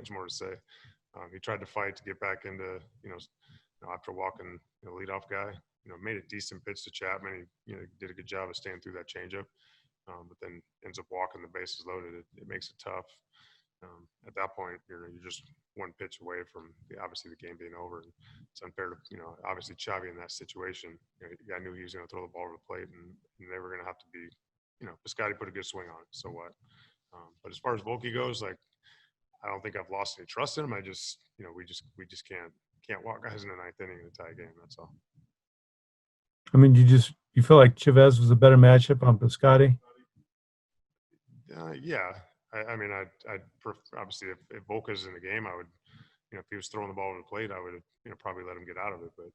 much more to say. He tried to fight to get back into, after walking leadoff guy, made a decent pitch to Chapman. He, did a good job of staying through that changeup, but then ends up walking the bases loaded. It makes it tough. At that point, you're just one pitch away from obviously the game being over. And it's unfair to, obviously Chavi in that situation. I knew he was going to throw the ball over the plate, and they were going to have to be, Piscotty put a good swing on it. So what? But as far as Volke goes, like, I don't think I've lost any trust in him. I just, we just can't walk guys in the ninth inning in a tie game. That's all. I mean, you feel like Chavez was a better matchup on Piscotty? Yeah. I mean, obviously if Volke's in the game, I would, if he was throwing the ball over the plate, I would, probably let him get out of it. But,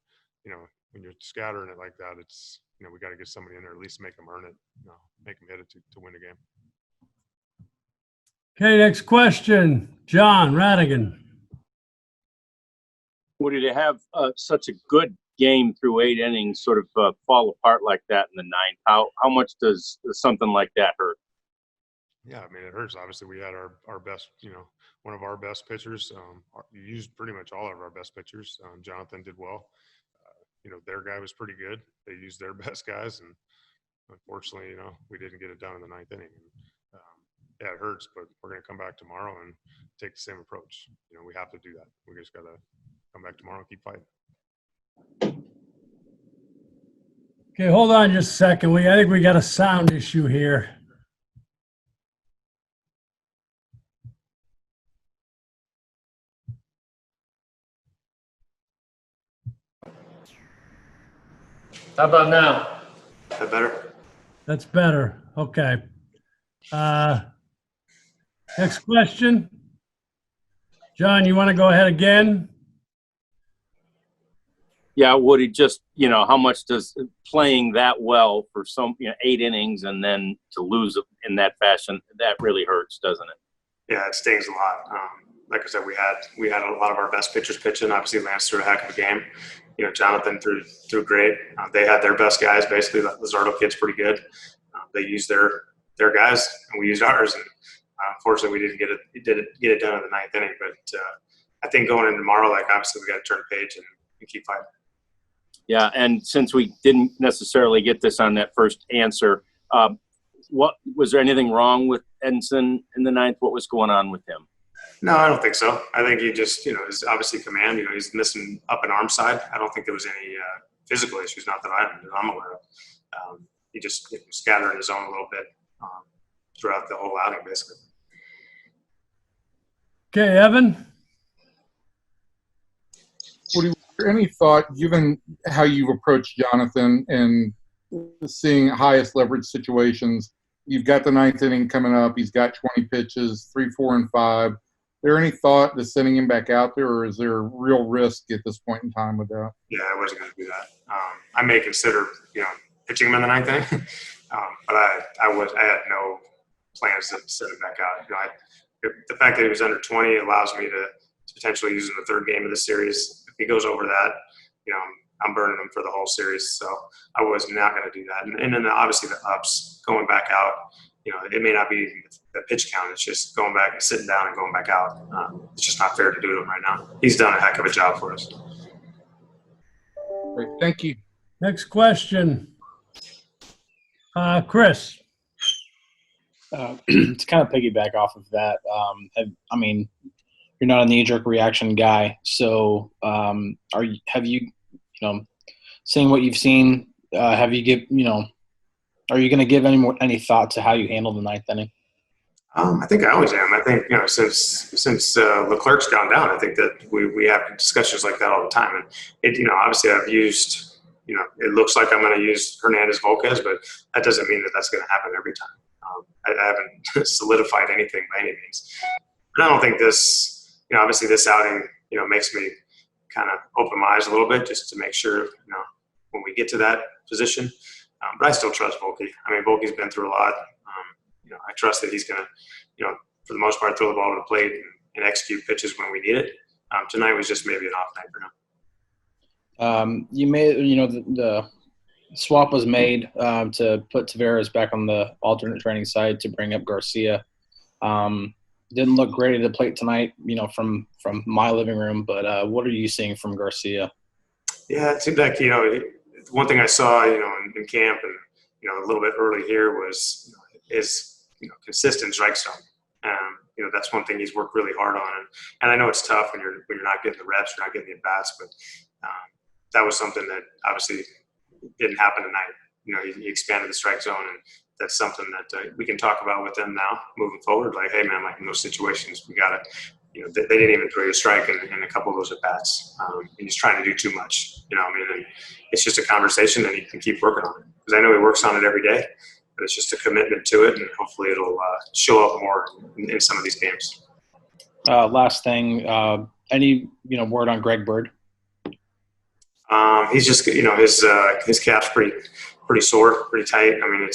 when you're scattering it like that, it's, we got to get somebody in there, at least make them earn it, make them hit it to win the game. Okay, next question. John Radigan. Woody, to have such a good game through 8 innings sort of fall apart like that in the ninth, how much does something like that hurt? Yeah, I mean, it hurts. Obviously, we had our best, one of our best pitchers. You used pretty much all of our best pitchers. Jonathan did well. Their guy was pretty good. They used their best guys, and unfortunately, we didn't get it done in the ninth inning. Yeah, it hurts, but we're going to come back tomorrow and take the same approach. We have to do that. We just got to come back tomorrow and keep fighting. Okay, hold on just a second. I think we got a sound issue here. How about now? Is that better? That's better. Okay. Next question. John, you want to go ahead again? Yeah, Woody, just, how much does playing that well for some, 8 innings and then to lose in that fashion, that really hurts, doesn't it? Yeah, it stings a lot. Like I said, we had a lot of our best pitchers pitching. Obviously, Lance threw a heck of a game. Jonathan threw great. They had their best guys. Basically, the Luzardo kid's pretty good. They used their guys, and we used ours. And unfortunately, we didn't get it done in the ninth inning. But I think going into tomorrow, like obviously, we got to turn the page and keep fighting. Yeah, and since we didn't necessarily get this on that first answer, what was there anything wrong with Edinson in the ninth? What was going on with him? No, I don't think so. I think he just, is obviously command. He's missing up and arm side. I don't think there was any physical issues, not that I'm aware of. He just scattered his own a little bit throughout the whole outing, basically. Okay, Evan. Woody, was there any thought, given how you've approached Jonathan and seeing highest leverage situations, you've got the ninth inning coming up, he's got 20 pitches, 3, 4, and 5. Is there any thought to sending him back out there, or is there real risk at this point in time with that? Yeah, I wasn't going to do that. I may consider, pitching him in the ninth inning, but I had no plans to send him back out. The fact that he was under 20 allows me to potentially use him in the third game of the series. If he goes over that, I'm burning him for the whole series. So I was not going to do that. And then obviously the ups going back out. It may not be the pitch count. It's just going back and sitting down and going back out. It's just not fair to do to him right now. He's done a heck of a job for us. Great. Thank you. Next question. Chris. To kind of piggyback off of that, you're not a knee-jerk reaction guy. So have you seeing what you've seen, are you going to give any thought to how you handle the ninth inning? I think I always am. I think, since Leclerc's gone down, I think that we have discussions like that all the time. And obviously I've used, it looks like I'm going to use Hernandez Volquez, but that doesn't mean that that's going to happen every time. I haven't solidified anything by any means. And I don't think this, obviously this outing, makes me kind of open my eyes a little bit just to make sure, when we get to that position. But I still trust Volke. Volke's been through a lot. I trust that he's going to, for the most part, throw the ball to the plate and execute pitches when we need it. Tonight was just maybe an off night for him. You made, the swap was made to put Taveras back on the alternate training side to bring up Garcia. didn't look great at the plate tonight, from my living room. But what are you seeing from Garcia? Yeah, it seemed like, one thing I saw, in camp and, a little bit early here was his, consistent strike zone. That's one thing he's worked really hard on. And I know it's tough when you're not getting the reps, you're not getting the at-bats, but that was something that obviously didn't happen tonight. He expanded the strike zone, and that's something that we can talk about with them now moving forward. Like, hey, man, like in those situations, we got to, they didn't even throw you a strike in a couple of those at-bats. And he's trying to do too much, and it's just a conversation, and he can keep working on it. Because I know he works on it every day, but it's just a commitment to it, and hopefully it'll show up more in some of these games. Last thing, any word on Greg Bird? He's just, his calf's pretty sore, pretty tight. I mean,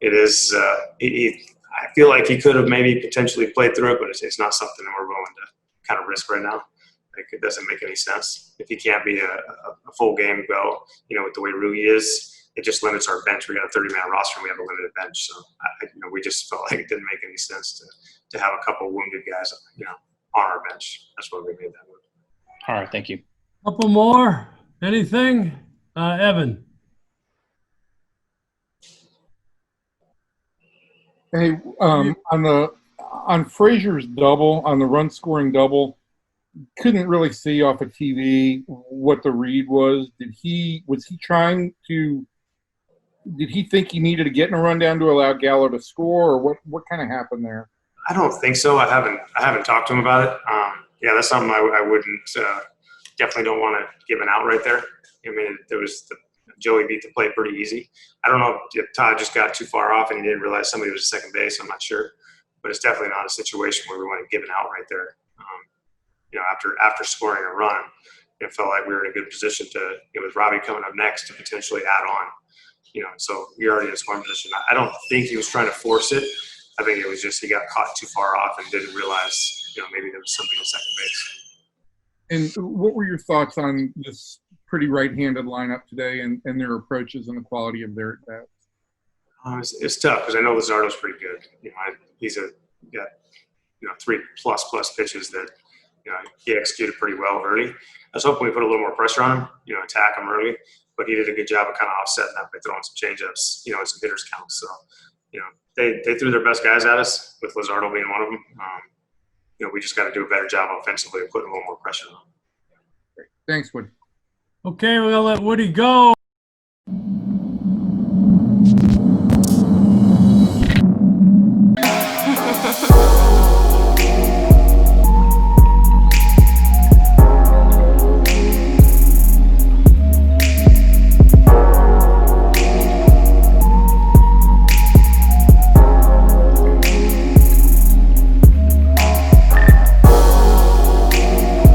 it is. I feel like he could have maybe potentially played through it, but it's not something that we're willing to kind of risk right now. Like, it doesn't make any sense if he can't be a full game go. With the way Rui is, it just limits our bench. We got a 30-man roster, and we have a limited bench. So, we just felt like it didn't make any sense to have a couple wounded guys, on our bench. That's why we made that move. All right, thank you. Couple more. Anything? Evan. Hey, on Frazier's double, on the run scoring double, couldn't really see off of TV what the read was. Did he think he needed to get in a rundown to allow Gallo to score, or what kind of happened there? I don't think so. I haven't talked to him about it. Yeah, that's something I wouldn't definitely don't want to give an out right there. I mean, Joey beat the play pretty easy. I don't know if Todd just got too far off and he didn't realize somebody was at second base. I'm not sure, but it's definitely not a situation where we want to give an out right there. After scoring a run, it felt like we were in a good position to, with Robbie coming up next, to potentially add on. So we already in a scoring position. I don't think he was trying to force it. I think it was just he got caught too far off and didn't realize, maybe there was something at second base. And what were your thoughts on this pretty right-handed lineup today and their approaches and the quality of their at-bats? It's tough because I know Luzardo's pretty good. He's got 3+ pitches that he executed pretty well early. I was hoping we put a little more pressure on him, attack him early, but he did a good job of kind of offsetting that by throwing some changeups, and some hitters count. So, they threw their best guys at us, with Luzardo being one of them. We just got to do a better job offensively of putting a little more pressure on him. Thanks, Woody. Okay, we're going to let Woody go.